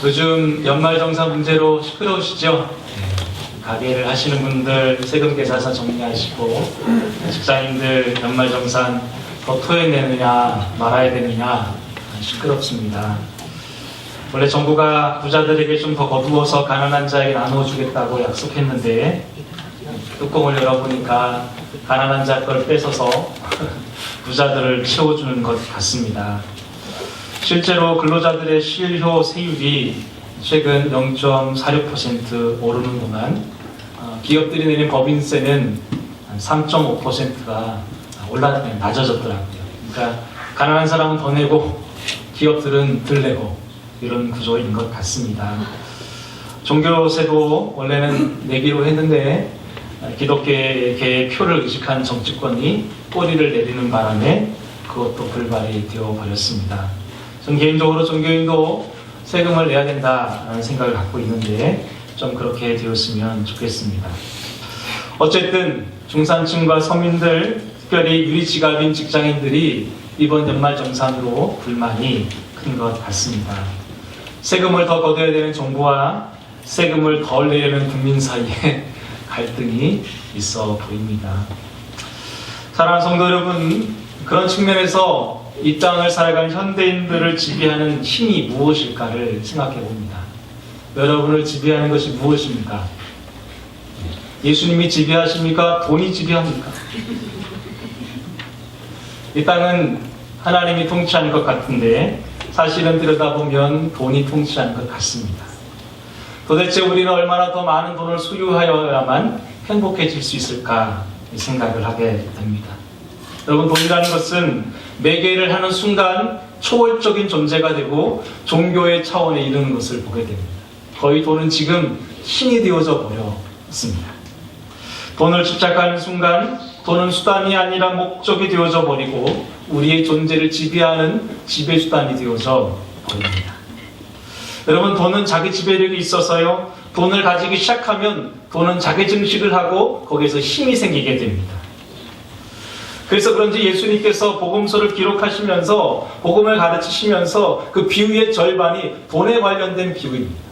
요즘 연말정산 문제로 시끄러우시죠? 가게를 하시는 분들 세금 계산서 정리하시고, 직장인들 연말정산 더 토해내느냐 말아야 되느냐 시끄럽습니다. 원래 정부가 부자들에게 좀 더 거두어서 가난한 자에게 나누어주겠다고 약속했는데, 뚜껑을 열어보니까 가난한 자 걸 뺏어서 부자들을 채워주는 것 같습니다. 실제로 근로자들의 실효 세율이 최근 0.46% 오르는 동안 기업들이 내린 법인세는 3.5%가 낮아졌더라고요. 그러니까 가난한 사람은 더 내고 기업들은 덜 내고 이런 구조인 것 같습니다. 종교세도 원래는 내기로 했는데 기독교계의 표를 의식한 정치권이 꼬리를 내리는 바람에 그것도 불발이 되어버렸습니다. 전 개인적으로 종교인도 세금을 내야 된다는 생각을 갖고 있는데 좀 그렇게 되었으면 좋겠습니다. 어쨌든 중산층과 서민들, 특별히 유리지갑인 직장인들이 이번 연말정산으로 불만이 큰 것 같습니다. 세금을 더 걷어야 되는 정부와 세금을 덜 내려는 국민 사이에 갈등이 있어 보입니다. 사랑하는 성도 여러분, 그런 측면에서 이 땅을 살아가는 현대인들을 지배하는 힘이 무엇일까를 생각해 봅니다. 여러분을 지배하는 것이 무엇입니까? 예수님이 지배하십니까? 돈이 지배합니까? 이 땅은 하나님이 통치하는 것 같은데 사실은 들여다보면 돈이 통치하는 것 같습니다. 도대체 우리는 얼마나 더 많은 돈을 소유하여야만 행복해질 수 있을까 생각을 하게 됩니다. 여러분, 돈이라는 것은 매개를 하는 순간 초월적인 존재가 되고 종교의 차원에 이르는 것을 보게 됩니다. 거의 돈은 지금 신이 되어져 버렸습니다. 돈을 집착하는 순간 돈은 수단이 아니라 목적이 되어져 버리고 우리의 존재를 지배하는 지배수단이 되어져 버립니다. 여러분, 돈은 자기 지배력이 있어서요, 돈을 가지기 시작하면 돈은 자기 증식을 하고 거기에서 힘이 생기게 됩니다. 그래서 그런지 예수님께서 복음서를 기록하시면서 복음을 가르치시면서 그 비유의 절반이 돈에 관련된 비유입니다.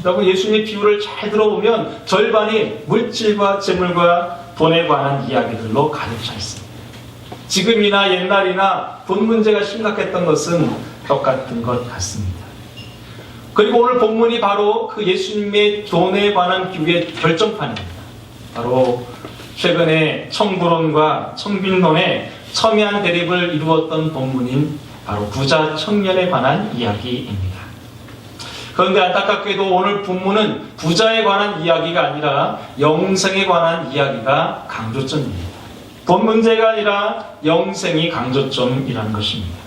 여러분, 예수님의 비유를 잘 들어보면 절반이 물질과 재물과 돈에 관한 이야기들로 가득 차 있습니다. 지금이나 옛날이나 돈 문제가 심각했던 것은 똑같은 것 같습니다. 그리고 오늘 본문이 바로 그 예수님의 돈에 관한 비유의 결정판입니다. 바로 최근에 청부론과 청빈론의 첨예한 대립을 이루었던 본문인 바로 부자 청년에 관한 이야기입니다. 그런데 안타깝게도 오늘 본문은 부자에 관한 이야기가 아니라 영생에 관한 이야기가 강조점입니다. 돈 문제가 아니라 영생이 강조점이라는 것입니다.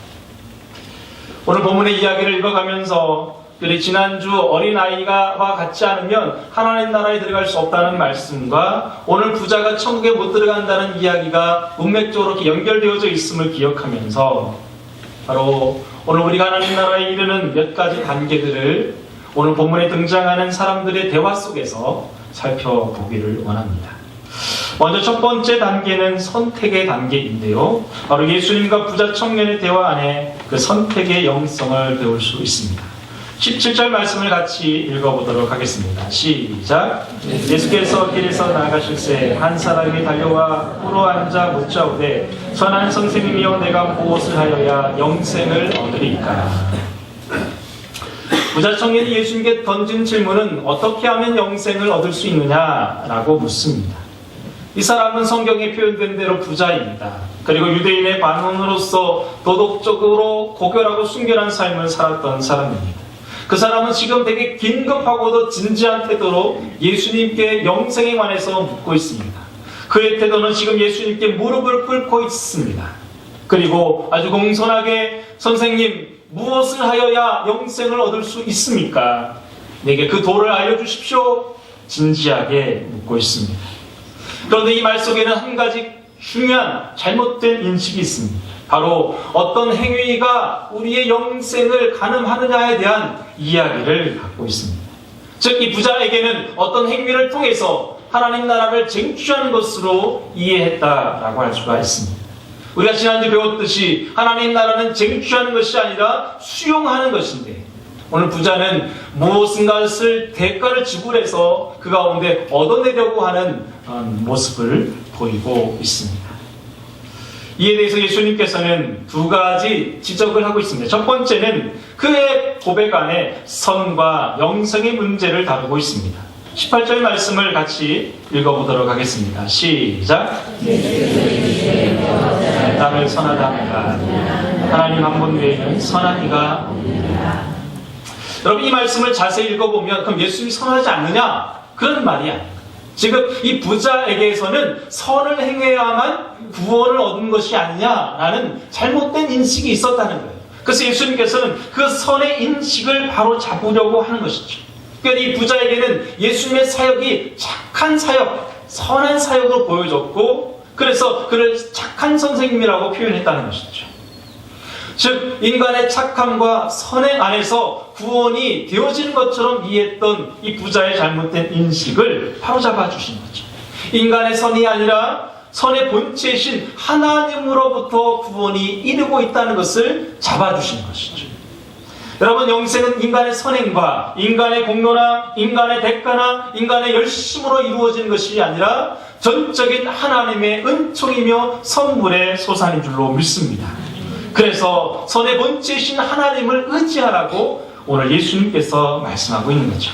오늘 본문의 이야기를 읽어가면서 그리 지난주 어린아이와 같지 않으면 하나님 나라에 들어갈 수 없다는 말씀과 오늘 부자가 천국에 못 들어간다는 이야기가 문맥적으로 이렇게 연결되어져 있음을 기억하면서 바로 오늘 우리가 하나님 나라에 이르는 몇 가지 단계들을 오늘 본문에 등장하는 사람들의 대화 속에서 살펴보기를 원합니다. 먼저 첫 번째 단계는 선택의 단계인데요, 바로 예수님과 부자 청년의 대화 안에 그 선택의 영성을 배울 수 있습니다. 17절 말씀을 같이 읽어보도록 하겠습니다. 시작. 예수께서 길에서 나가실새 한 사람이 달려와 꿇어 앉아 묻자오되 선한 선생님이여 내가 무엇을 하여야 영생을 얻으리까? 부자 청년이 예수님께 던진 질문은 어떻게 하면 영생을 얻을 수 있느냐라고 묻습니다. 이 사람은 성경에 표현된 대로 부자입니다. 그리고 유대인의 반원으로서 도덕적으로 고결하고 순결한 삶을 살았던 사람입니다. 그 사람은 지금 되게 긴급하고도 진지한 태도로 예수님께 영생에 관해서 묻고 있습니다. 그의 태도는 지금 예수님께 무릎을 꿇고 있습니다. 그리고 아주 공손하게 선생님, 무엇을 하여야 영생을 얻을 수 있습니까? 내게 그 도를 알려주십시오. 진지하게 묻고 있습니다. 그런데 이 말 속에는 한 가지 중요한 잘못된 인식이 있습니다. 바로 어떤 행위가 우리의 영생을 가늠하느냐에 대한 이야기를 갖고 있습니다. 즉, 이 부자에게는 어떤 행위를 통해서 하나님 나라를 쟁취하는 것으로 이해했다라고 할 수가 있습니다. 우리가 지난주 배웠듯이 하나님 나라는 쟁취하는 것이 아니라 수용하는 것인데 오늘 부자는 무엇인가를 대가를 지불해서 그 가운데 얻어내려고 하는 모습을 보이고 있습니다. 이에 대해서 예수님께서는 두 가지 지적을 하고 있습니다. 첫 번째는 그의 고백 안에 선과 영성의 문제를 다루고 있습니다. 18절 말씀을 같이 읽어보도록 하겠습니다. 시작. 땅을 선하다 하니까 하나님 한 분 외에는 선한 이가 없느니라. 여러분 이 말씀을 자세히 읽어보면 그럼 예수님이 선하지 않느냐? 그런 말이 아닙니다. 지금 이 부자에게서는 선을 행해야만 구원을 얻은 것이 아니냐라는 잘못된 인식이 있었다는 거예요. 그래서 예수님께서는 그 선의 인식을 바로 잡으려고 하는 것이죠. 그러니까 이 부자에게는 예수님의 사역이 착한 사역, 선한 사역으로 보여졌고 그래서 그를 착한 선생님이라고 표현했다는 것이죠. 즉 인간의 착함과 선행 안에서 구원이 되어지는 것처럼 이해했던 이 부자의 잘못된 인식을 바로잡아 주신 거죠. 인간의 선이 아니라 선의 본체이신 하나님으로부터 구원이 이르고 있다는 것을 잡아주신 것이죠. 여러분 영생은 인간의 선행과 인간의 공로나 인간의 대가나 인간의 열심으로 이루어지는 것이 아니라 전적인 하나님의 은총이며 선물의 소산인 줄로 믿습니다. 그래서 선의 본체이신 하나님을 의지하라고 오늘 예수님께서 말씀하고 있는 거죠.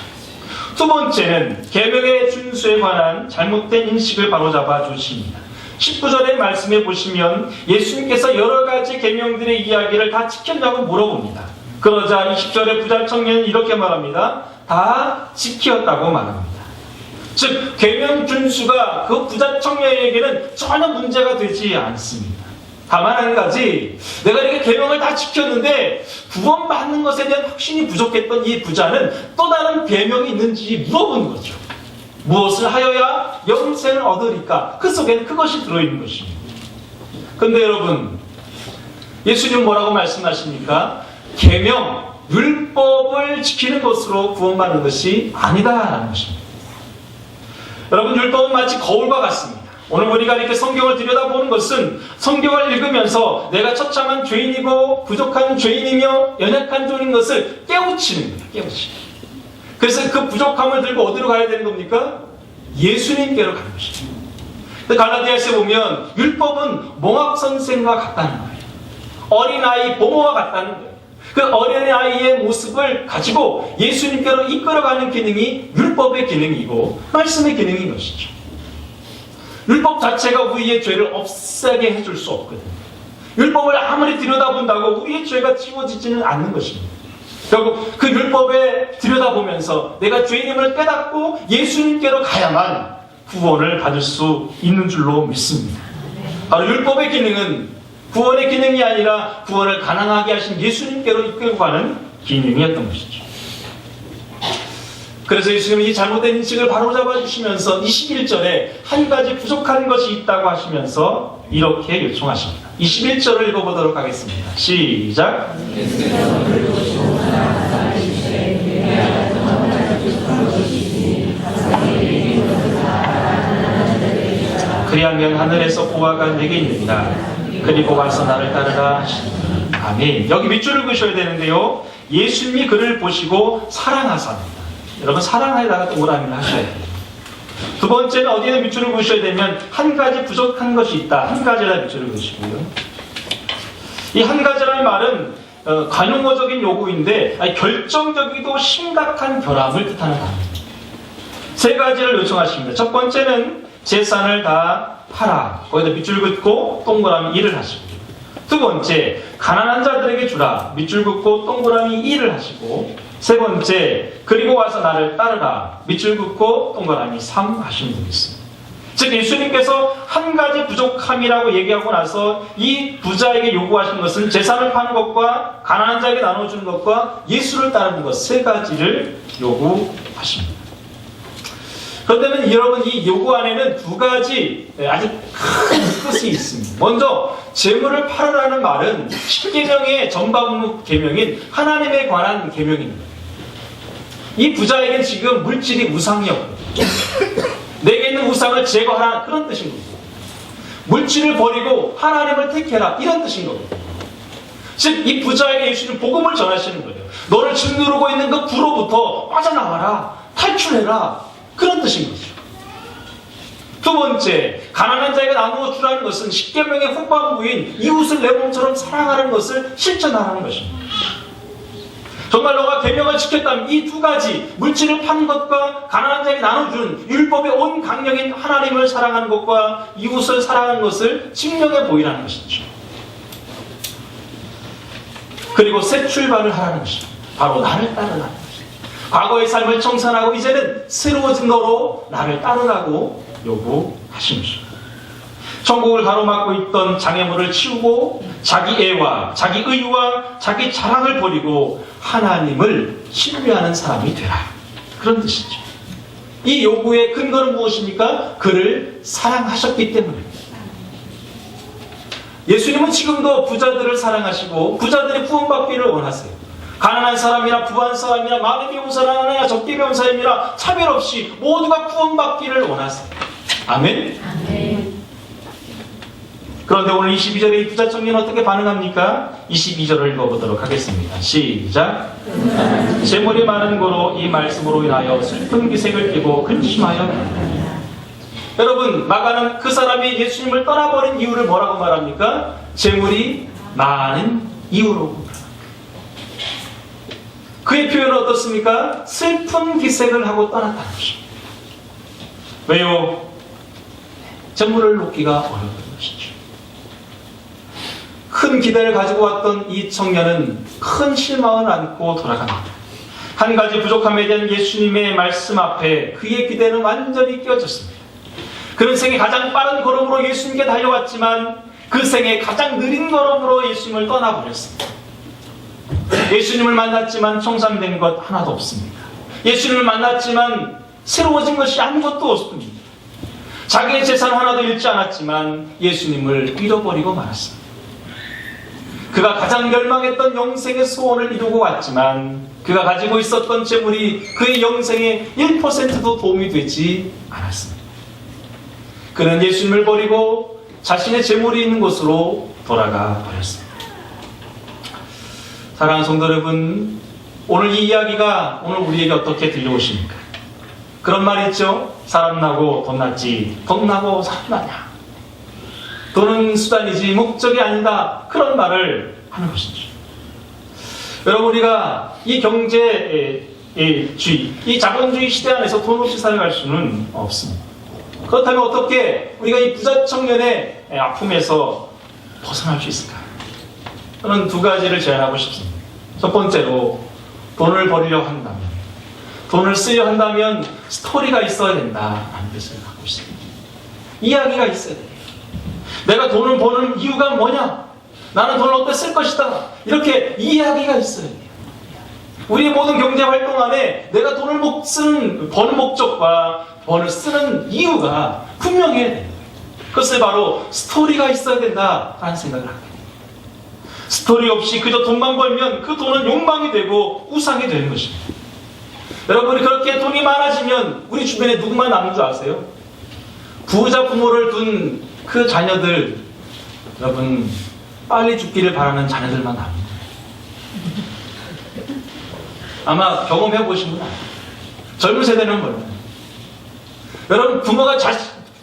두 번째는 계명의 준수에 관한 잘못된 인식을 바로잡아 주십니다. 19절의 말씀에 보시면 예수님께서 여러 가지 계명들의 이야기를 다 지켰냐고 물어봅니다. 그러자 20절의 부자 청년은 이렇게 말합니다. 다 지켰다고 말합니다. 즉 계명 준수가 그 부자 청년에게는 전혀 문제가 되지 않습니다. 다만 한 가지, 내가 이렇게 계명을 다 지켰는데 구원받는 것에 대한 확신이 부족했던 이 부자는 또 다른 계명이 있는지 물어보는 거죠. 무엇을 하여야 영생을 얻으리까? 그 속에는 그것이 들어있는 것입니다. 그런데 여러분, 예수님 뭐라고 말씀하십니까? 계명, 율법을 지키는 것으로 구원받는 것이 아니다라는 것입니다. 여러분, 율법은 마치 거울과 같습니다. 오늘 우리가 이렇게 성경을 들여다보는 것은 성경을 읽으면서 내가 처참한 죄인이고 부족한 죄인이며 연약한 존인 것을 깨우치는 거예요. 깨우치는. 그래서 그 부족함을 들고 어디로 가야 되는 겁니까? 예수님께로 가는 것입니다. 갈라디아서에 보면 율법은 몽학선생과 같다는 거예요. 어린아이 보모와 같다는 거예요. 그 어린아이의 모습을 가지고 예수님께로 이끌어가는 기능이 율법의 기능이고 말씀의 기능인 것이죠. 율법 자체가 우리의 죄를 없애게 해줄 수 없거든요. 율법을 아무리 들여다본다고 우리의 죄가 지워지지는 않는 것입니다. 결국 그 율법에 들여다보면서 내가 죄인임을 깨닫고 예수님께로 가야만 구원을 받을 수 있는 줄로 믿습니다. 바로 율법의 기능은 구원의 기능이 아니라 구원을 가능하게 하신 예수님께로 이끌고 가는 기능이었던 것이죠. 그래서 예수님이 이 잘못된 인식을 바로잡아 주시면서 21절에 한 가지 부족한 것이 있다고 하시면서 이렇게 요청하십니다. 21절을 읽어보도록 하겠습니다. 시작. 그리하면 하늘에서 보아가 내게 있느니라. 그리고 와서 나를 따르라. 아멘. 여기 밑줄을 그으셔야 되는데요. 예수님이 그를 보시고 사랑하사입니다. 여러분 사랑에다가 동그라미를 하셔야 돼요. 두 번째는 어디에 밑줄을 그으셔야 되면 한 가지 부족한 것이 있다. 한 가지에다 밑줄을 그으시고요. 이 한 가지라는 말은 관용어적인 요구인데 결정적이고 심각한 결함을 뜻하는 단어입니다. 세 가지를 요청하십니다. 첫 번째는 재산을 다 팔아. 거기다 밑줄 긋고 동그라미 1을 하시고. 두 번째, 가난한 자들에게 주라. 밑줄 긋고 동그라미 2를 하시고. 세 번째, 그리고 와서 나를 따르라. 밑줄 긋고 동그라미 3 하시면 되겠습니다. 즉 예수님께서 한 가지 부족함이라고 얘기하고 나서 이 부자에게 요구하신 것은 재산을 파는 것과 가난한 자에게 나눠주는 것과 예수를 따르는 것 세 가지를 요구하십니다. 그런데 여러분 이 요구 안에는 두 가지 아주 큰 뜻이 있습니다. 먼저 재물을 팔으라는 말은 10계명의 전반부 계명인 하나님에 관한 계명입니다. 이 부자에겐 지금 물질이 우상이었거든요. 내게 있는 우상을 제거하라 그런 뜻인 거고 물질을 버리고 하나님을 택해라 이런 뜻인 거고 즉 이 부자에게 예수님 복음을 전하시는 거예요. 너를 짓누르고 있는 그 부로부터 빠져나와라, 탈출해라, 그런 뜻인 거죠. 두 번째, 가난한 자에게 나누어 주라는 것은 십계명의 후반부인 이웃을 내 몸처럼 사랑하는 것을 실천하는 것입니다. 정말 너가 계명을 지켰다면 이 두 가지, 물질을 파는 것과 가난한 자에게 나눠주는 율법의 온 강령인 하나님을 사랑하는 것과 이웃을 사랑하는 것을 증명해 보이라는 것이죠. 그리고 새 출발을 하라는 것이죠. 바로 나를 따르라는 것이죠. 과거의 삶을 청산하고 이제는 새로워진 너로 나를 따르라고 요구하신 것입니다. 천국을 가로막고 있던 장애물을 치우고 자기 애와 자기 의와 자기 자랑을 버리고 하나님을 신뢰하는 사람이 되라, 그런 뜻이죠. 이 요구의 근거는 무엇입니까? 그를 사랑하셨기 때문입니다. 예수님은 지금도 부자들을 사랑하시고 부자들이 구원받기를 원하세요. 가난한 사람이나 부한 사람이나 많이 배운 사람이나 적게 배운 사람이나 차별 없이 모두가 구원받기를 원하세요. 아멘? 아멘. 그런데 오늘 22절에 이 부자 청년은 어떻게 반응합니까? 22절을 읽어보도록 하겠습니다. 시작. 재물이 많은 거로 이 말씀으로 인하여 슬픈 기색을 띠고 근심하여. 여러분, 마가는 그 사람이 예수님을 떠나버린 이유를 뭐라고 말합니까? 재물이 많은 이유로. 그의 표현은 어떻습니까? 슬픈 기색을 하고 떠났다는 것입니다. 왜요? 재물을 놓기가 어려운 것이죠. 큰 기대를 가지고 왔던 이 청년은 큰 실망을 안고 돌아갑니다. 한 가지 부족함에 대한 예수님의 말씀 앞에 그의 기대는 완전히 깨어졌습니다. 그는 생애 가장 빠른 걸음으로 예수님께 달려왔지만 그 생애 가장 느린 걸음으로 예수님을 떠나버렸습니다. 예수님을 만났지만 청산된 것 하나도 없습니다. 예수님을 만났지만 새로워진 것이 아무것도 없습니다. 자기의 재산 하나도 잃지 않았지만 예수님을 잃어버리고 말았습니다. 그가 가장 멸망했던 영생의 소원을 이루고 왔지만 그가 가지고 있었던 재물이 그의 영생에 1%도 도움이 되지 않았습니다. 그는 예수님을 버리고 자신의 재물이 있는 곳으로 돌아가 버렸습니다. 사랑하는 성도 여러분, 오늘 이 이야기가 오늘 우리에게 어떻게 들려오십니까? 그런 말이 있죠. 사람 나고 돈 났지, 돈 나고 사람 나냐. 돈은 수단이지 목적이 아니다, 그런 말을 하는 것이죠. 여러분, 우리가 이 경제주의, 이 자본주의 시대 안에서 돈 없이 살아갈 수는 없습니다. 그렇다면 어떻게 우리가 이 부자 청년의 아픔에서 벗어날 수 있을까? 저는 두 가지를 제안하고 싶습니다. 첫 번째로, 돈을 벌이려 한다면, 돈을 쓰려 한다면 스토리가 있어야 된다라는 뜻을 갖고 있습니다. 이야기가 있어야 돼요. 내가 돈을 버는 이유가 뭐냐? 나는 돈을 어떻게 쓸 것이다. 이렇게 이야기가 있어야 돼요. 우리의 모든 경제 활동 안에 내가 돈을 버는 목적과 돈을 쓰는 이유가 분명해야 돼요. 그것을 바로 스토리가 있어야 된다라는 생각을 합니다. 스토리 없이 그저 돈만 벌면 그 돈은 욕망이 되고 우상이 되는 것입니다. 여러분이 그렇게 돈이 많아지면 우리 주변에 누구만 남는 줄 아세요? 부자 부모를 둔 그 자녀들, 여러분, 빨리 죽기를 바라는 자녀들만 남니다. 아마 경험해 보신 분 아니에요. 젊은 세대는 몰라요. 여러분, 부모가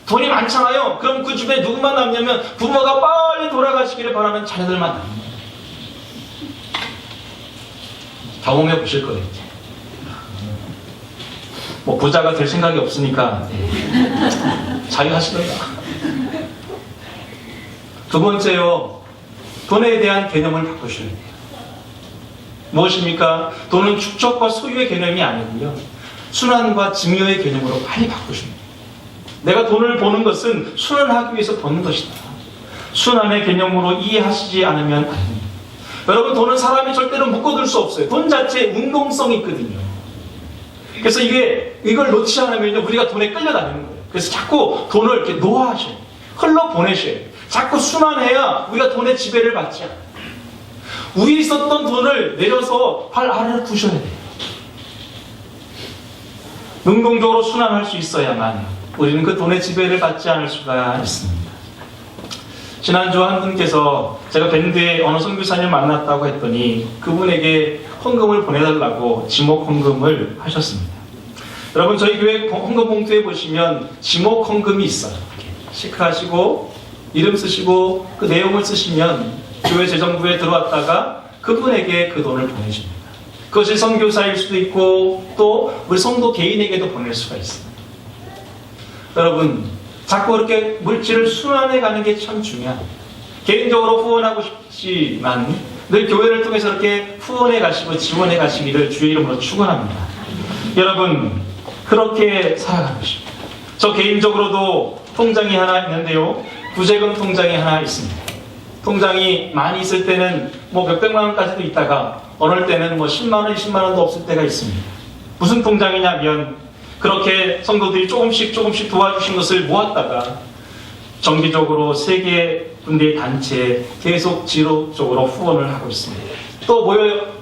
돈이 많잖아요. 그럼 그 주변에 누구만 남냐면 부모가 빨리 돌아가시기를 바라는 자녀들만 남니다. 경험해 보실 거예요. 뭐 부자가 될 생각이 없으니까 자유하시던가. 두 번째요, 돈에 대한 개념을 바꾸셔야 돼요. 무엇입니까? 돈은 축적과 소유의 개념이 아니고요, 순환과 증여의 개념으로 빨리 바꾸셔야 돼요. 내가 돈을 버는 것은 순환하기 위해서 버는 것이다. 순환의 개념으로 이해하시지 않으면 안 됩니다. 여러분, 돈은 사람이 절대로 묶어둘 수 없어요. 돈 자체에 운동성이 있거든요. 그래서 이걸 놓지 않으면 우리가 돈에 끌려다니는 거예요. 그래서 자꾸 돈을 이렇게 노화하셔야 돼요. 흘러보내셔야 돼요. 자꾸 순환해야 우리가 돈의 지배를 받지 않아요. 위에 있었던 돈을 내려서 발 아래로 두셔야 돼요. 능동적으로 순환할 수 있어야만 우리는 그 돈의 지배를 받지 않을 수가 있습니다. 지난주 한 분께서 제가 밴드에 어느 선교사님을 만났다고 했더니 그분에게 헌금을 보내달라고 지목 헌금을 하셨습니다. 여러분, 저희 교회 헌금 봉투에 보시면 지목 헌금이 있어요. 체크하시고 이름 쓰시고 그 내용을 쓰시면 교회 재정부에 들어왔다가 그분에게 그 돈을 보내줍니다. 그것이 선교사일 수도 있고 또 우리 성도 개인에게도 보낼 수가 있습니다. 여러분, 자꾸 그렇게 물질을 순환해 가는 게 참 중요합니다. 개인적으로 후원하고 싶지만 늘 교회를 통해서 이렇게 후원해 가시고 지원해 가시기를 주의 이름으로 축원합니다. 여러분, 그렇게 살아가는 것입니다. 저 개인적으로도 통장이 하나 있는데요, 구제금 통장이 하나 있습니다. 통장이 많이 있을 때는 뭐 몇백만 원까지도 있다가 어느 때는 뭐 10만 원, 20만 원도 없을 때가 있습니다. 무슨 통장이냐면 그렇게 성도들이 조금씩 도와주신 것을 모았다가 정기적으로 3개 군데의 단체에 계속 지속적으로 후원을 하고 있습니다. 또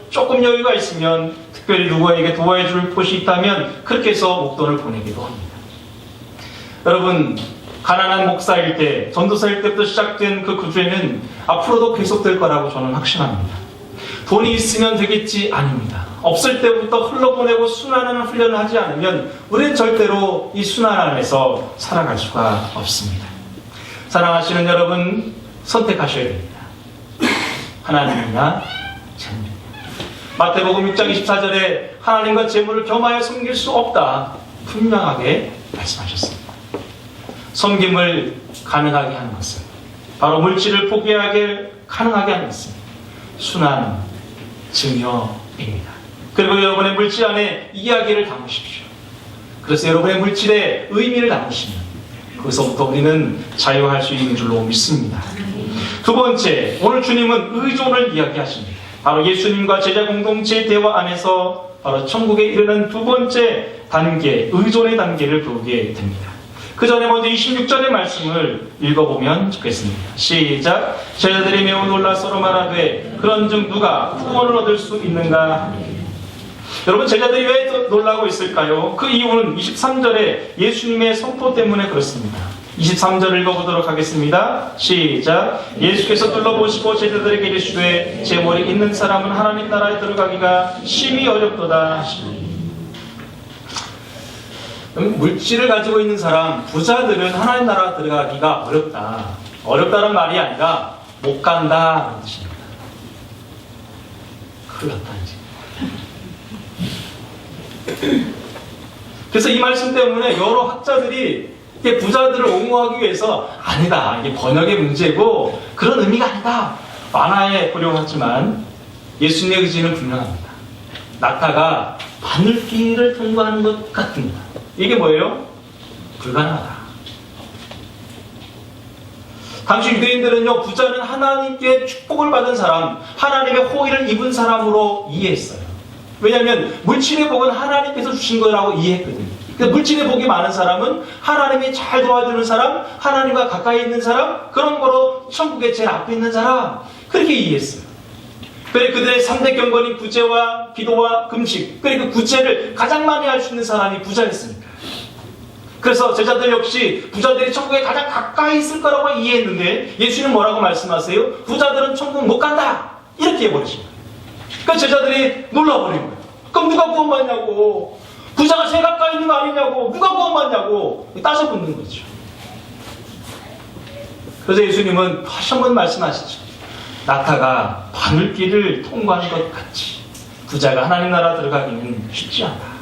조금 여유가 있으면 특별히 누구에게 도와줄 곳이 있다면 그렇게 해서 목돈을 보내기도 합니다. 여러분, 가난한 목사일 때, 전도사일 때부터 시작된 그 구제는 앞으로도 계속될 거라고 저는 확신합니다. 돈이 있으면 되겠지? 아닙니다. 없을 때부터 흘러보내고 순환하는 훈련을 하지 않으면 우리는 절대로 이 순환 안에서 살아갈 수가 없습니다. 사랑하시는 여러분, 선택하셔야 됩니다. 하나님이나 재물. 마태복음 6장 24절에 하나님과 재물을 겸하여 섬길 수 없다 분명하게 말씀하셨습니다. 섬김을 가능하게 하는 것은 바로 물질을 포기하게 가능하게 하는 것은 순환, 증여입니다. 그리고 여러분의 물질 안에 이야기를 담으십시오. 그래서 여러분의 물질에 의미를 담으시면 거기서부터 우리는 자유할 수 있는 줄로 믿습니다. 두 번째, 오늘 주님은 의존을 이야기하십니다. 바로 예수님과 제자 공동체의 대화 안에서 바로 천국에 이르는 두 번째 단계, 의존의 단계를 배우게 됩니다. 그 전에 먼저 26절의 말씀을 읽어보면 좋겠습니다. 시작. 제자들이 매우 놀라 서로 말하되 그런즉 누가 후원을 얻을 수 있는가? 여러분, 제자들이 왜 놀라고 있을까요? 그 이유는 23절에 예수님의 선포 때문에 그렇습니다. 23절 읽어보도록 하겠습니다. 시작. 예수께서 둘러보시고 제자들에게 이르시되 재물이 있는 사람은 하나님 나라에 들어가기가 심히 어렵도다 하시니. 물질을 가지고 있는 사람, 부자들은 하나님 나라 들어가기가 어렵다. 어렵다는 말이 아니라 못 간다는 뜻입니다. 큰일 났다 이제. 그래서 이 말씀 때문에 여러 학자들이 부자들을 옹호하기 위해서 아니다, 이게 번역의 문제고 그런 의미가 아니다 완화해 보려고 하지만 예수님의 의지는 분명합니다. 낙타가 바늘길을 통과하는 것 같습니다. 이게 뭐예요? 불가능하다. 당시 유대인들은요, 부자는 하나님께 축복을 받은 사람, 하나님의 호의를 입은 사람으로 이해했어요. 왜냐하면 물질의 복은 하나님께서 주신 거라고 이해했거든요. 그러니까 물질의 복이 많은 사람은 하나님이 잘 도와주는 사람, 하나님과 가까이 있는 사람, 그런 거로 천국에 제일 앞에 있는 사람, 그렇게 이해했어요. 그래, 그들의 3대 경건인 구제와 기도와 금식, 그래 그 구제를 가장 많이 할 수 있는 사람이 부자였습니다. 그래서 제자들 역시 부자들이 천국에 가장 가까이 있을 거라고 이해했는데 예수님은 뭐라고 말씀하세요? 부자들은 천국 못 간다, 이렇게 해버리십니다. 그러니까 제자들이 놀라버린 거예요. 그럼 누가 구원받냐고, 부자가 제일 가까이 있는 거 아니냐고, 누가 구원받냐고 따져 묻는 거죠. 그래서 예수님은 다시 한번 말씀하시죠. 낙타가 바늘길을 통과하는 것 같이 부자가 하나님 나라 들어가기는 쉽지 않다.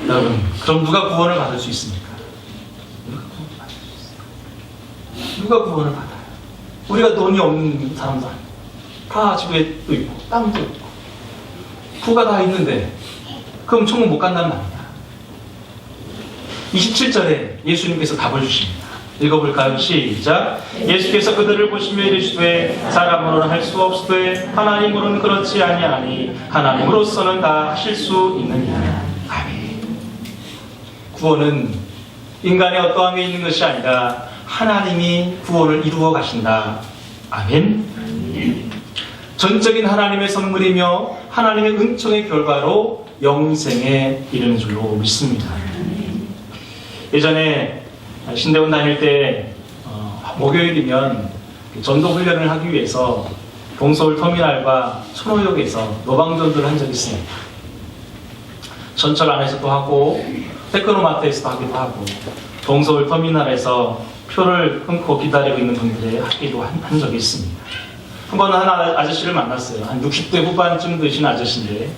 여러분, 그럼 누가 구원을 받을 수 있습니까? 누가 구원을 받아요? 우리가 돈이 없는 사람도 아니고 다 집에도 있고 땅도 있고 부가 다 있는데 그럼 천국 못 간다는 말이야. 27절에 예수님께서 답을 주십니다. 읽어볼까요? 시작. 예수께서 그들을 보시며 이르시되 사람으로는 할 수 없으되 하나님으로는 그렇지 아니하니 하나님으로서는 다 하실 수 있느니라. 아멘. 구원은 인간의 어떠함에 있는 것이 아니라 하나님이 구원을 이루어 가신다. 아멘. 전적인 하나님의 선물이며 하나님의 은총의 결과로 영생에 이르는 줄로 믿습니다. 예전에 신대원 다닐 때 목요일이면 전도 훈련을 하기 위해서 동서울 터미널과 천호역에서 노방전도를 한 적이 있습니다. 전철 안에서도 하고 테크노마트에서도 하기도 하고 동서울 터미널에서 표를 끊고 기다리고 있는 분들의 하기도 한 적이 있습니다. 한 번은 한 아저씨를 만났어요. 한 60대 후반쯤 되신 아저씨인데,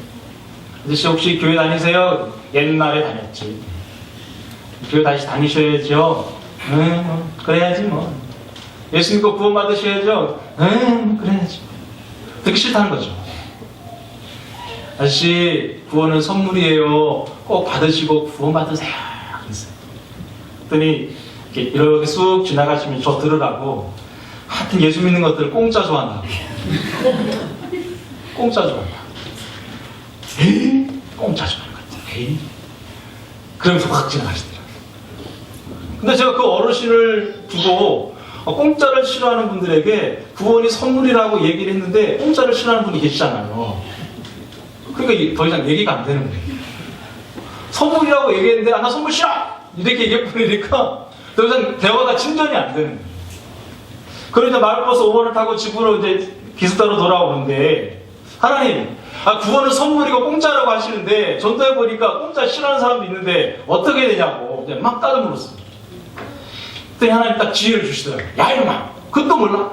아저씨 혹시 교회 다니세요? 옛날에 다녔지. 교회 다시 다니셔야죠. 그래야지 뭐. 예수 믿고 구원 받으셔야죠. 그래야지. 듣기 싫다는 거죠. 아저씨, 구원은 선물이에요. 꼭 받으시고 구원 받으세요. 그랬어요. 그랬더니 이렇게 쑥 지나가시면 저 들으라고, 하여튼 예수 믿는 것들 공짜 좋아한다고. 공짜 좋아한다. 에이, 공짜 좋아하는 것들. 에이. 그러면서 확 지나가시더라고요. 근데 제가 그 어르신을 두고 공짜를 싫어하는 분들에게 구원이 선물이라고 얘기를 했는데 공짜를 싫어하는 분이 계시잖아요. 그러니까 더 이상 얘기가 안 되는 거예요. 선물이라고 얘기했는데 나 선물 싫어! 이렇게 얘기해버리니까 더 이상 대화가 진전이 안 되는 거예요. 그러니까 마을버스 5번을 타고 집으로 이제 기숙사로 돌아오는데, 하나님, 구원은 선물이고 공짜라고 하시는데 전도해보니까 공짜 싫어하는 사람도 있는데 어떻게 되냐고 막 따져물었어요. 그때 하나님 딱 지혜를 주시더라고요. 야 이놈아, 그것도 몰라?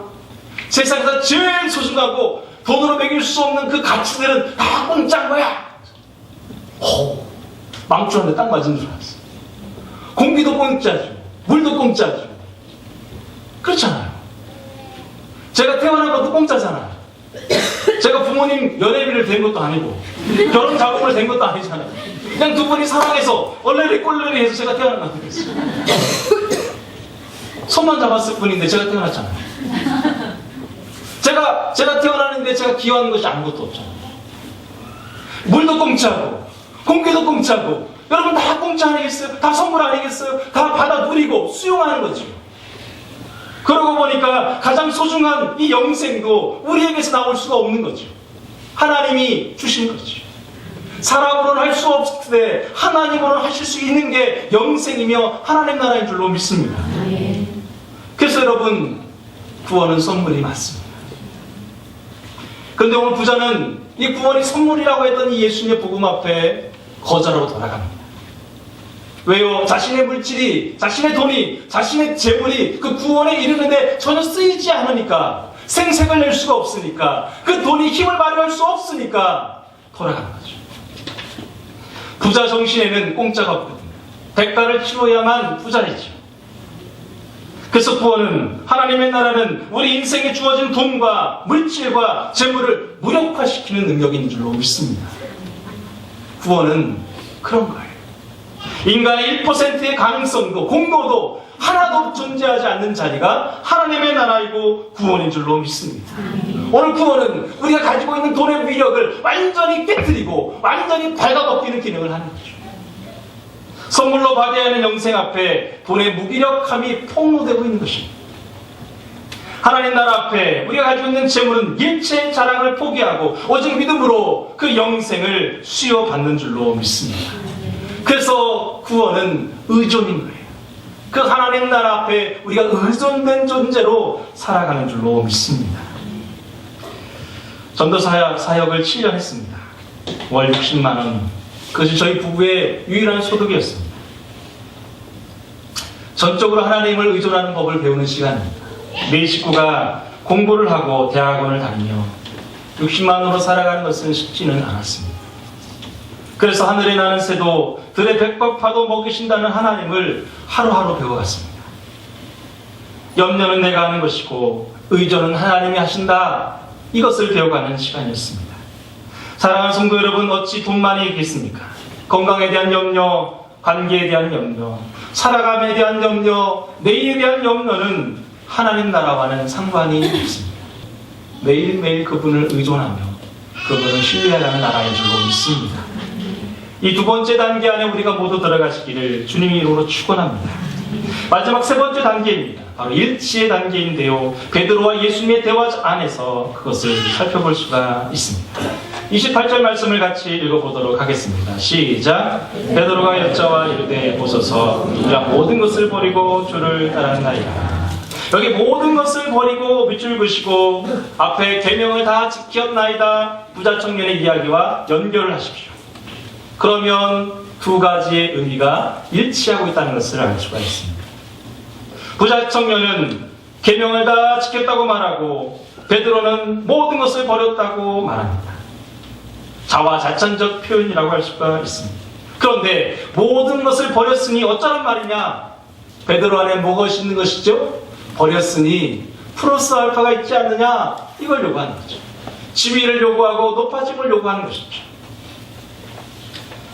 세상에서 제일 소중하고 돈으로 매길 수 없는 그 가치들은 다 공짜인 거야. 망치한테 딱 맞은 줄 알았어. 공기도 공짜죠. 물도 공짜죠. 그렇잖아요. 제가 태어난 것도 공짜잖아요. 제가 부모님 연애비를 댄 것도 아니고 결혼 자금을 댄 것도 아니잖아요. 그냥 두 분이 사랑해서 얼레리 꼴레리 해서 제가 태어난 것 같았어요. 손만 잡았을 뿐인데 제가 태어났잖아요. 제가 태어나는데 제가 기여하는 것이 아무것도 없잖아요. 물도 공짜고 공기도 공짜고 여러분 다 공짜 아니겠어요? 다 선물 아니겠어요? 다 받아 누리고 수용하는 거죠. 그러고 보니까 가장 소중한 이 영생도 우리에게서 나올 수가 없는 거죠. 하나님이 주신 거죠. 사람으로는 할 수 없을 때 하나님으로는 하실 수 있는 게 영생이며 하나님 나라인 줄로 믿습니다. 그래서 여러분, 구원은 선물이 맞습니다. 그런데 오늘 부자는 이 구원이 선물이라고 했던 이 예수님의 복음 앞에 거절하고 돌아갑니다. 왜요? 자신의 물질이, 자신의 돈이, 자신의 재물이 그 구원에 이르는데 전혀 쓰이지 않으니까, 생색을 낼 수가 없으니까, 그 돈이 힘을 발휘할 수 없으니까 돌아가는 거죠. 부자 정신에는 공짜가 없거든요. 대가를 치러야만 부자이죠. 그래서 구원은, 하나님의 나라는 우리 인생에 주어진 돈과 물질과 재물을 무력화시키는 능력인 줄로 믿습니다. 구원은 그런 거예요. 인간의 1%의 가능성도 공로도 하나도 존재하지 않는 자리가 하나님의 나라이고 구원인 줄로 믿습니다. 오늘 구원은 우리가 가지고 있는 돈의 위력을 완전히 깨뜨리고 완전히 발가벗기는 기능을 하는 거죠. 선물로 받아야 하는 영생 앞에 돈의 무기력함이 폭로되고 있는 것입니다. 하나님 나라 앞에 우리가 가지고 있는 재물은 일체의 자랑을 포기하고 오직 믿음으로 그 영생을 수여받는 줄로 믿습니다. 그래서 구원은 의존인 거예요. 그 하나님 나라 앞에 우리가 의존된 존재로 살아가는 줄로 믿습니다. 전도 사역을 7년 했습니다. 월 60만 원. 그것이 저희 부부의 유일한 소득이었습니다. 전적으로 하나님을 의존하는 법을 배우는 시간입니다. 네 식구가 공부를 하고 대학원을 다니며 60만 원으로 살아가는 것은 쉽지는 않았습니다. 그래서 하늘에 나는 새도 들에 백박파도 먹이신다는 하나님을 하루하루 배워갔습니다. 염려는 내가 하는 것이고 의존은 하나님이 하신다. 이것을 배워가는 시간이었습니다. 사랑하는 성도 여러분, 어찌 돈만이 있겠습니까? 건강에 대한 염려, 관계에 대한 염려, 살아감에 대한 염려, 내일에 대한 염려는 하나님 나라와는 상관이 없습니다. 매일매일 그분을 의존하며 그분을 신뢰하는 나라인 줄로 믿습니다. 이 두 번째 단계 안에 우리가 모두 들어가시기를 주님의 이름으로 축원합니다. 마지막 세 번째 단계입니다. 바로 일치의 단계인데요. 베드로와 예수님의 대화 안에서 그것을 살펴볼 수가 있습니다. 28절 말씀을 같이 읽어보도록 하겠습니다. 시작. 베드로가 여자와 이르되 보소서 우리가 모든 것을 버리고 주를 따랐나이다. 여기 모든 것을 버리고 밑줄 그시고 앞에 계명을 다 지켰나이다. 부자 청년의 이야기와 연결을 하십시오. 그러면 두 가지의 의미가 일치하고 있다는 것을 알 수가 있습니다. 부자 청년은 계명을 다 지켰다고 말하고 베드로는 모든 것을 버렸다고 말합니다. 자화자찬적 표현이라고 할 수가 있습니다. 그런데 모든 것을 버렸으니 어쩌란 말이냐? 베드로 안에 무엇이 있는 것이죠? 버렸으니 플러스 알파가 있지 않느냐? 이걸 요구하는 거죠. 지위를 요구하고 높아짐을 요구하는 것이죠.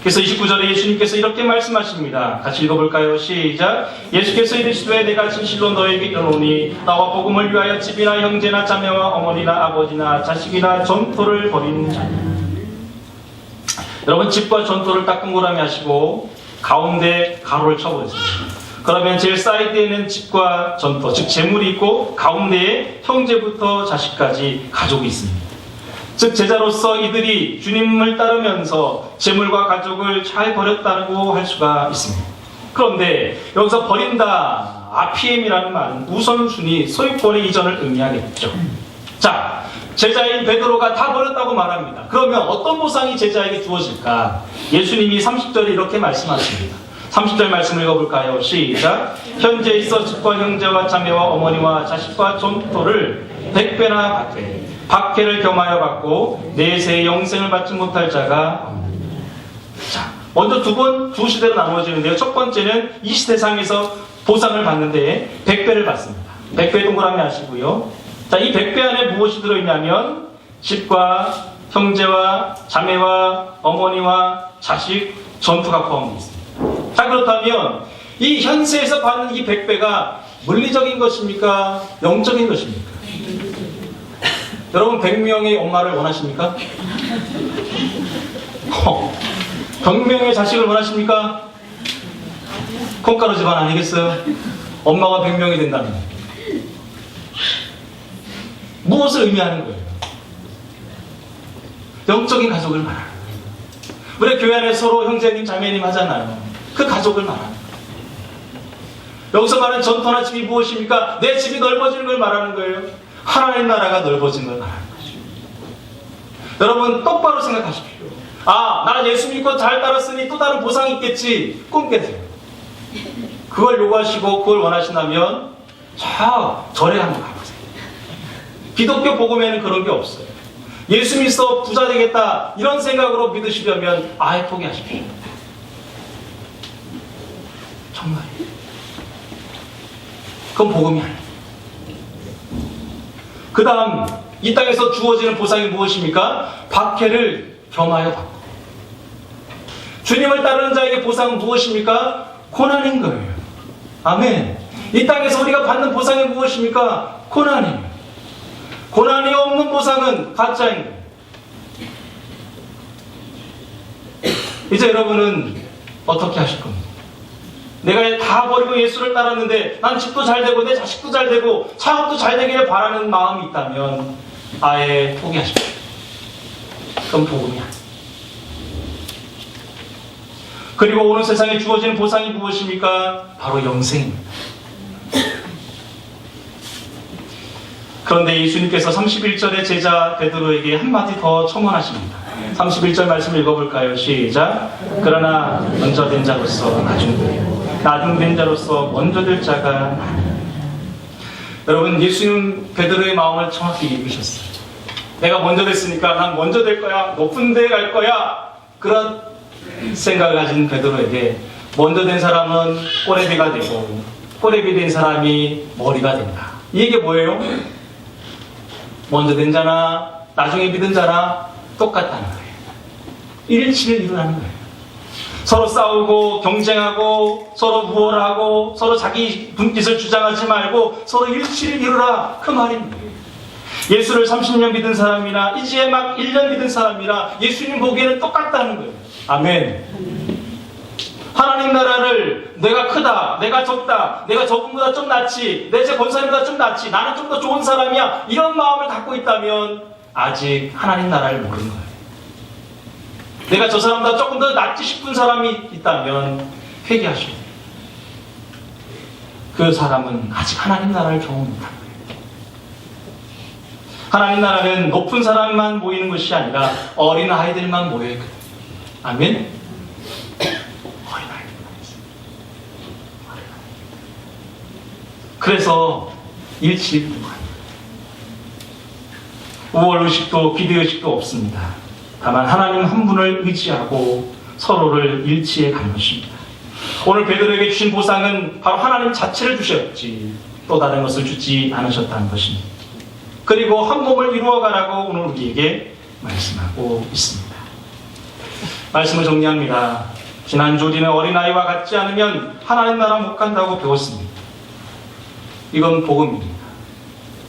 그래서 29절에 예수님께서 이렇게 말씀하십니다. 같이 읽어볼까요? 시작. 예수께서 이르시되 내가 진실로 너에게 이르노니 나와 복음을 위하여 집이나 형제나 자매와 어머니나 아버지나 자식이나 전토를 버리는 자니. 여러분, 집과 전토를 딱 동그라미 하시고 가운데 가로를 쳐보겠습니다. 그러면 제일 사이드에는 집과 전토, 즉 재물이 있고 가운데에 형제부터 자식까지 가족이 있습니다. 즉 제자로서 이들이 주님을 따르면서 재물과 가족을 잘 버렸다고 할 수가 있습니다. 그런데 여기서 버린다, RPM이라는 말은 우선순위, 소유권의 이전을 의미하겠죠. 자, 제자인 베드로가 다 버렸다고 말합니다. 그러면 어떤 보상이 제자에게 주어질까? 예수님이 30절에 이렇게 말씀하십니다. 30절 말씀 읽어볼까요? 시작. 현재 있어 집과 형제와 자매와 어머니와 자식과 전토를 100배나 받되 박해를 겸하여 받고 내세의 영생을 받지 못할 자가 없느니라. 자, 먼저 두 시대로 나누어지는데요. 첫 번째는 이 세상에서 보상을 받는데 100배를 받습니다. 100배 동그라미 하시고요. 자, 이 100배 안에 무엇이 들어있냐면 집과 형제와 자매와 어머니와 자식, 전투가 포함되어 있습니다. 자, 그렇다면 이 현세에서 받는 이 100배가 물리적인 것입니까? 영적인 것입니까? 여러분, 100명의 엄마를 원하십니까? 100명의 자식을 원하십니까? 콩가루 집안 아니겠어요? 엄마가 100명이 된다면 무엇을 의미하는 거예요? 영적인 가족을 말하는 거예요. 우리 교회 안에 서로 형제님, 자매님 하잖아요. 그 가족을 말하는 거예요. 여기서 말하는 전토나 집이 무엇입니까? 내 집이 넓어지는 걸 말하는 거예요. 하나님 나라가 넓어지는 걸 말하는 거죠. 여러분, 똑바로 생각하십시오. 아, 나는 예수 믿고 잘 따랐으니 또 다른 보상이 있겠지. 꿈 깨세요. 그걸 요구하시고 그걸 원하신다면 자, 절에 한번 가보세요. 기독교 복음에는 그런 게 없어요. 예수 믿어 부자 되겠다 이런 생각으로 믿으시려면 아예 포기하십시오. 정말이에요. 그건 복음이 아니에요. 그 다음 이 땅에서 주어지는 보상이 무엇입니까? 박해를 겸하여 받고. 주님을 따르는 자에게 보상은 무엇입니까? 고난인 거예요. 아멘. 이 땅에서 우리가 받는 보상이 무엇입니까? 고난이에요. 고난이 없는 보상은 가짜인 거예요. 이제 여러분은 어떻게 하실 겁니까? 내가 다 버리고 예수를 따랐는데 난 집도 잘 되고 내 자식도 잘 되고 사업도 잘 되기를 바라는 마음이 있다면 아예 포기하십시오. 그건 복음이 아니에요. 그리고 오늘 세상에 주어지는 보상이 무엇입니까? 바로 영생입니다. 그런데 예수님께서 31절에 제자 베드로에게 한마디 더 첨언하십니다. 31절 말씀 읽어볼까요? 시작. 그러나 먼저 된 자로서 나중된 자로서 먼저 될 자가 나니. 여러분, 예수님 베드로의 마음을 정확히 읽으셨어요. 내가 먼저 됐으니까 난 먼저 될 거야, 높은 데 갈 거야, 그런 생각을 가진 베드로에게 먼저 된 사람은 꼬레비가 되고 꼬레비 된 사람이 머리가 된다. 이게 뭐예요? 먼저 된 자나 나중에 믿은 자나 똑같다는 거예요. 일치를 이루라는 거예요. 서로 싸우고 경쟁하고 서로 우월하고 서로 자기 분깃을 주장하지 말고 서로 일치를 이루라, 그 말입니다. 예수를 30년 믿은 사람이나 이제 막 1년 믿은 사람이나 예수님 보기에는 똑같다는 거예요. 아멘. 하나님 나라를 내가 크다, 내가 적다, 내가 저분보다 좀 낫지, 내 제 권사님보다 좀 낫지, 나는 좀 더 좋은 사람이야, 이런 마음을 갖고 있다면 아직 하나님 나라를 모르는 거예요. 내가 저 사람보다 조금 더 낫지 싶은 사람이 있다면 회개하셔야 돼요. 그 사람은 아직 하나님 나라를 경험 못한 거예요. 하나님 나라는 높은 사람만 모이는 것이 아니라 어린 아이들만 모여 있거든요. 아멘? 어린 아이들만 있어요. 그래서 일치일 뿐만 우월의식도 기대의식도 없습니다. 다만 하나님 한 분을 의지하고 서로를 일치해 가는 것입니다. 오늘 베드로에게 주신 보상은 바로 하나님 자체를 주셨지 또 다른 것을 주지 않으셨다는 것입니다. 그리고 한 몸을 이루어가라고 오늘 우리에게 말씀하고 있습니다. 말씀을 정리합니다. 지난주 우리는 어린아이와 같지 않으면 하나님 나라 못 간다고 배웠습니다. 이건 복음입니다.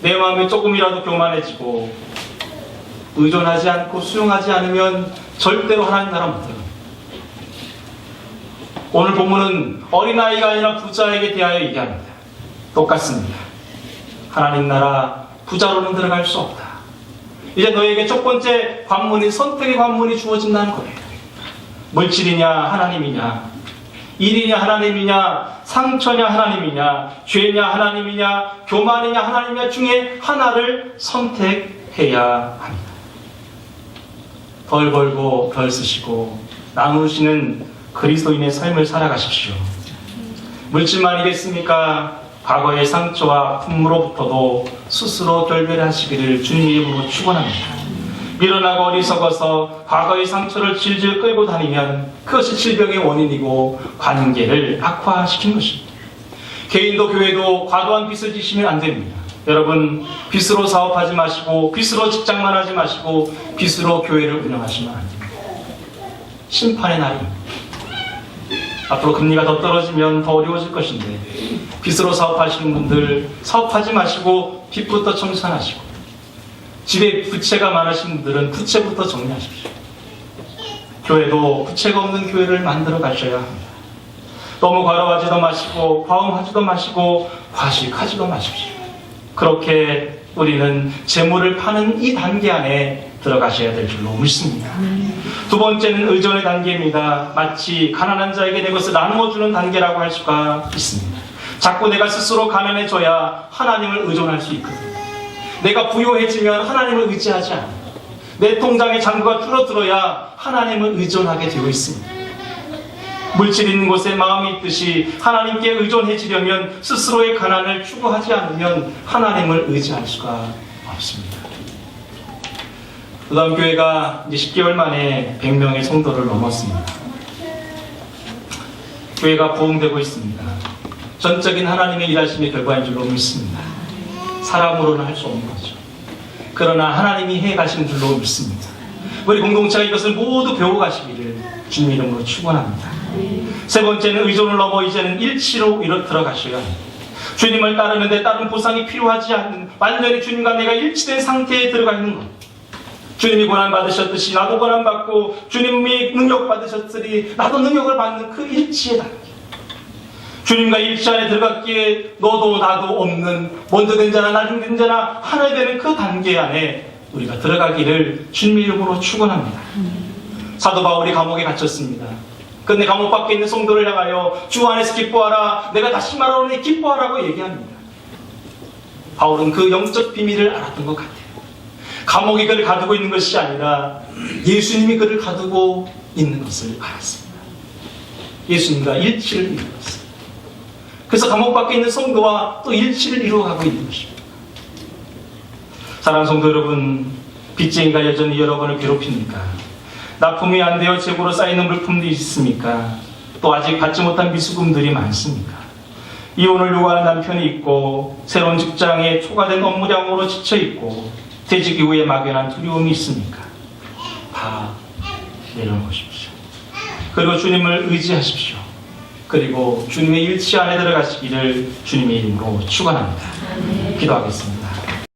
내 마음이 조금이라도 교만해지고 의존하지 않고 수용하지 않으면 절대로 하나님 나라 못 들어갑니다. 오늘 본문은 어린아이가 아니라 부자에게 대하여 얘기합니다. 똑같습니다. 하나님 나라 부자로는 들어갈 수 없다. 이제 너에게 첫 번째 관문이 선택의 관문이 주어진다는 거예요. 물질이냐 하나님이냐, 일이냐 하나님이냐, 상처냐 하나님이냐, 죄냐 하나님이냐, 교만이냐 하나님이냐 중에 하나를 선택해야 합니다. 덜 벌고 덜 쓰시고 나누시는 그리스도인의 삶을 살아가십시오. 물질만이겠습니까? 과거의 상처와 품으로부터도 스스로 결별하시기를 주님의 이름으로 축원합니다. 미련하고 어리석어서 과거의 상처를 질질 끌고 다니면 그것이 질병의 원인이고 관계를 악화시키는 것입니다. 개인도 교회도 과도한 빚을 지시면 안 됩니다. 여러분, 빚으로 사업하지 마시고 빚으로 직장만 하지 마시고 빚으로 교회를 운영하시면 안 됩니다. 심판의 날입니다. 앞으로 금리가 더 떨어지면 더 어려워질 것인데 빚으로 사업하시는 분들 사업하지 마시고 빚부터 청산하시고, 집에 부채가 많으신 분들은 부채부터 정리하십시오. 교회도 부채가 없는 교회를 만들어 가셔야 합니다. 너무 과로하지도 마시고 과음하지도 마시고 과식하지도 마십시오. 그렇게 우리는 재물을 파는 이 단계 안에 들어가셔야 될 줄로 믿습니다. 두 번째는 의존의 단계입니다. 마치 가난한 자에게 내 것을 나누어 주는 단계라고 할 수가 있습니다. 자꾸 내가 스스로 가난해져야 하나님을 의존할 수 있거든요. 내가 부유해지면 하나님을 의지하지 않아요. 내 통장의 잔고가 줄어들어야 하나님을 의존하게 되어 있습니다. 물질 있는 곳에 마음이 있듯이 하나님께 의존해지려면 스스로의 가난을 추구하지 않으면 하나님을 의지할 수가 없습니다. 그 다음 교회가 이제 10개월 만에 100명의 성도를 넘었습니다. 교회가 부흥되고 있습니다. 전적인 하나님의 일하심의 결과인 줄로 믿습니다. 사람으로는 할 수 없는 거죠. 그러나 하나님이 해가신 줄로 믿습니다. 우리 공동체가 이것을 모두 배워가시기를 주님 이름으로 축원합니다. 세 번째는 의존을 넘어 이제는 일치로 들어가셔야 합니다. 주님을 따르는데 다른 보상이 필요하지 않는 완전히 주님과 내가 일치된 상태에 들어가 있는 것. 주님이 고난 받으셨듯이 나도 고난 받고 주님이 능력 받으셨으니 나도 능력을 받는 그 일치의 단계. 주님과 일치 안에 들어갔기에 너도 나도 없는 먼저 된 자나 나중 된 자나 하나 되는 그 단계 안에 우리가 들어가기를 주님의 이름으로 축원합니다. 사도 바울이 감옥에 갇혔습니다. 그런데 감옥 밖에 있는 성도를 향하여 주 안에서 기뻐하라, 내가 다시 말하노니 기뻐하라고 얘기합니다. 바울은 그 영적 비밀을 알았던 것 같아요. 감옥이 그를 가두고 있는 것이 아니라 예수님이 그를 가두고 있는 것을 알았습니다. 예수님과 일치를 이루었습니다. 그래서 감옥 밖에 있는 성도와 또 일치를 이루어가고 있는 것입니다. 사랑하는 성도 여러분, 빚쟁이가 여전히 여러분을 괴롭힙니까? 납품이 안 되어 재고로 쌓이는 물품들이 있습니까? 또 아직 받지 못한 미수금들이 많습니까? 이혼을 요구하는 남편이 있고 새로운 직장에 초과된 업무량으로 지쳐있고 퇴직 이후에 막연한 두려움이 있습니까? 다 내려놓으십시오. 그리고 주님을 의지하십시오. 그리고 주님의 일치 안에 들어가시기를 주님의 이름으로 축원합니다. 기도하겠습니다.